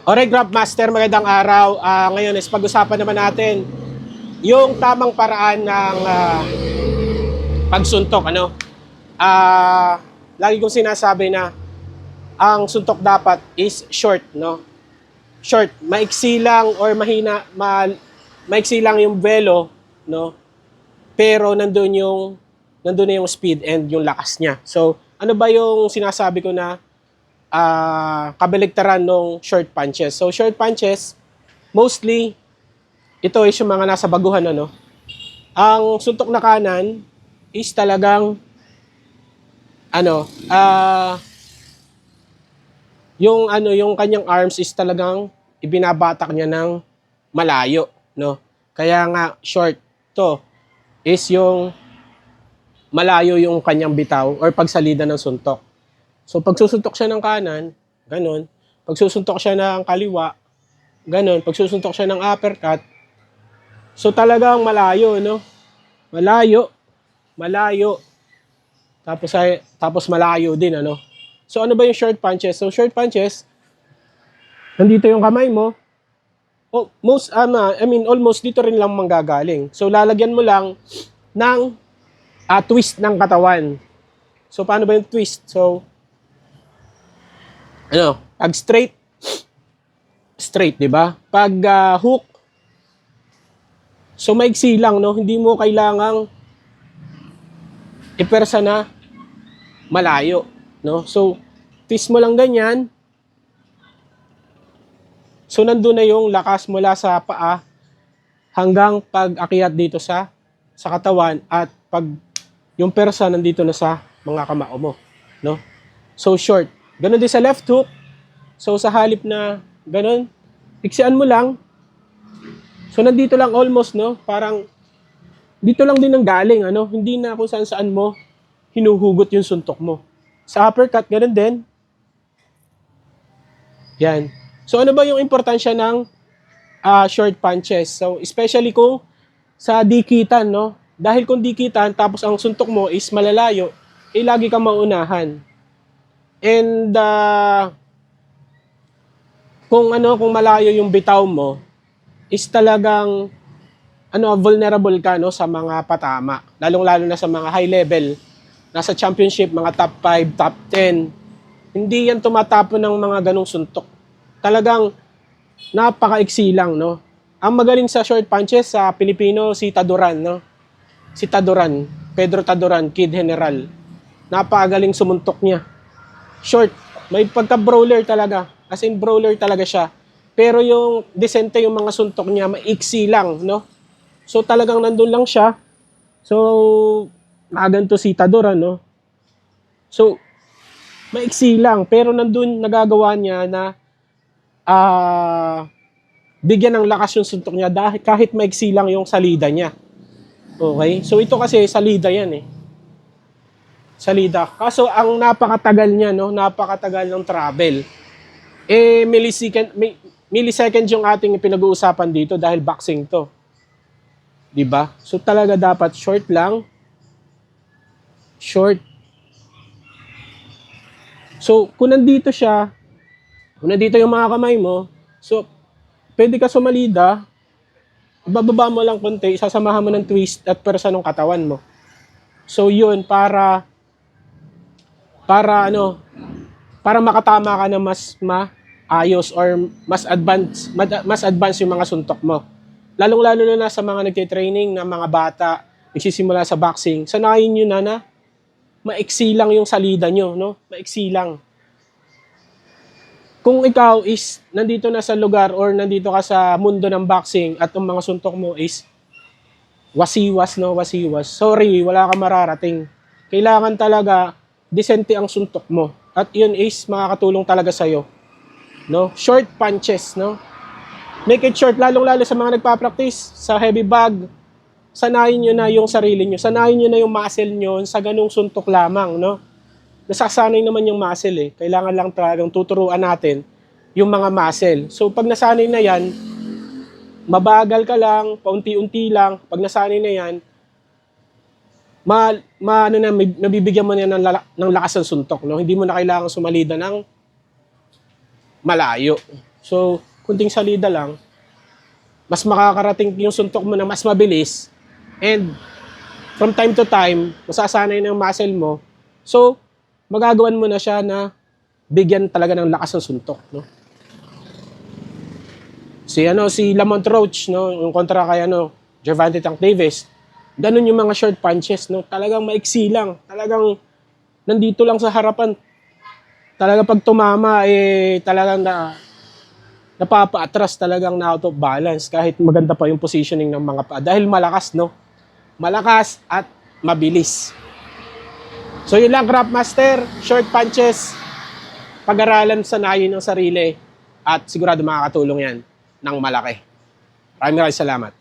Alright, Grabmaster, magandang araw. Ngayon is pag-usapan naman natin yung tamang paraan ng pagsuntok. Lagi kong sinasabi na ang suntok dapat is short, no? Short, maiksi lang or maiksi lang yung velo, no? Pero nandun na yung speed and yung lakas niya. So, ano ba yung sinasabi ko na kabaligtaran ng short punches? So, short punches, mostly, ito is yung mga nasa baguhan, ano? Ang suntok na kanan is talagang, yung kanyang arms is talagang ibinabatak niya ng malayo, no? Kaya nga, short to is yung malayo yung kanyang bitaw or pagsalida ng suntok. So, pag susuntok siya ng kanan, ganun. Pag susuntok siya ng kaliwa, ganun. Pag susuntok siya ng uppercut, so talagang malayo, no? Malayo. Tapos malayo din, ano? So, ano ba yung short punches? So, short punches, nandito yung kamay mo. Almost dito rin lang manggagaling. So, lalagyan mo lang ng twist ng katawan. So, paano ba yung twist? So, pag straight, di ba? Pag hook, so maiksi lang, no? Hindi mo kailangang ipersa na malayo, no? So, twist mo lang ganyan. So, nandun na yung lakas mula sa paa hanggang pag-akyat dito sa katawan at pag yung persa nandito na sa mga kamao mo, no? So, short. Ganon din sa left hook. So, sa halip na ganon, iksian mo lang. So, nandito lang almost, no? Parang, dito lang din ang galing, ano? Hindi na kung saan mo hinuhugot yung suntok mo. Sa uppercut, ganon din. Yan. So, ano ba yung importansya ng short punches? So, especially kung sa dikitan, no? Dahil kung dikitan, tapos ang suntok mo is malalayo, lagi kang maunahan. And kung malayo yung bitaw mo, is talagang vulnerable ka, no, sa mga patama. Lalong-lalo na sa mga high level, nasa championship, mga top 5, top 10. Hindi yan tumatapon ng mga ganong suntok. Talagang napakaiksi lang, no. Ang magaling sa short punches sa Pilipino, si Taduran, no. Si Taduran, Pedro Taduran, Kid General. Napakagaling sumuntok niya. Short, may pagka-brawler talaga. As in, brawler talaga siya. Pero yung decente yung mga suntok niya, maiksi lang, no? So, talagang nandun lang siya. So, nakaganto si Taduran, no? So, maiksi lang. Pero nandun nagagawa niya na bigyan ng lakas yung suntok niya dahil kahit maiksi lang yung salida niya. Okay? So, ito kasi salida yan, eh. Salida. Kaso ang napakatagal niya, no? Napakatagal ng travel. Millisecond yung ating pinag-uusapan dito dahil boxing to. 'Di ba? So talaga dapat short lang. Short. So kung nandito siya, kung nandito yung mga kamay mo, so pwede ka sumalida, bababa mo lang konti, sasamahan mo ng twist at persa ng katawan mo. So yun, para makatama ka na mas maayos or mas advance yung mga suntok mo. Lalong-lalo na sa mga nagte-training na mga bata, nagsisimula sa boxing, sanayin nyo na maiksi lang yung salida nyo, no? Maiksi lang. Kung ikaw is nandito na sa lugar or nandito ka sa mundo ng boxing at ang mga suntok mo is wasiwas, no? Wasiwas. Sorry, wala kang mararating. Kailangan talaga decente ang suntok mo. At yun is makakatulong talaga sa'yo. No? Short punches, no? Make it short, lalong-lalo sa mga nagpa-practice sa heavy bag. Sanayin nyo na yung sarili nyo. Sanayin nyo na yung muscle nyo sa ganung suntok lamang, no? Nasasanay naman yung muscle, eh. Kailangan lang talagang tuturuan natin yung mga muscle. So, pag nasanay na yan, mabagal ka lang, paunti-unti lang. Pag nasanay na yan, nabibigyan mo niya ng lakas ng suntok, no? Hindi mo na kailangan sumalida ng malayo. So, kunting salida lang, mas makakarating yung suntok mo na mas mabilis, and from time to time, masasanay ng muscle mo. So, magagawan mo na siya na bigyan talaga ng lakas ng suntok, no? Si Lamont Roach, no, yung kontra kay Gervonta Tank Davis. Ganun yung mga short punches, no? Talagang maiksi lang. Talagang nandito lang sa harapan. Talaga pag tumama, talagang napapaatras, talagang na out of balance kahit maganda pa yung positioning ng mga paa. Dahil malakas, no? Malakas at mabilis. So yun lang, Craftmaster. Short punches. Pag-aralan, sanayin ng sarili. At sigurado makakatulong yan ng malaki. Maraming salamat.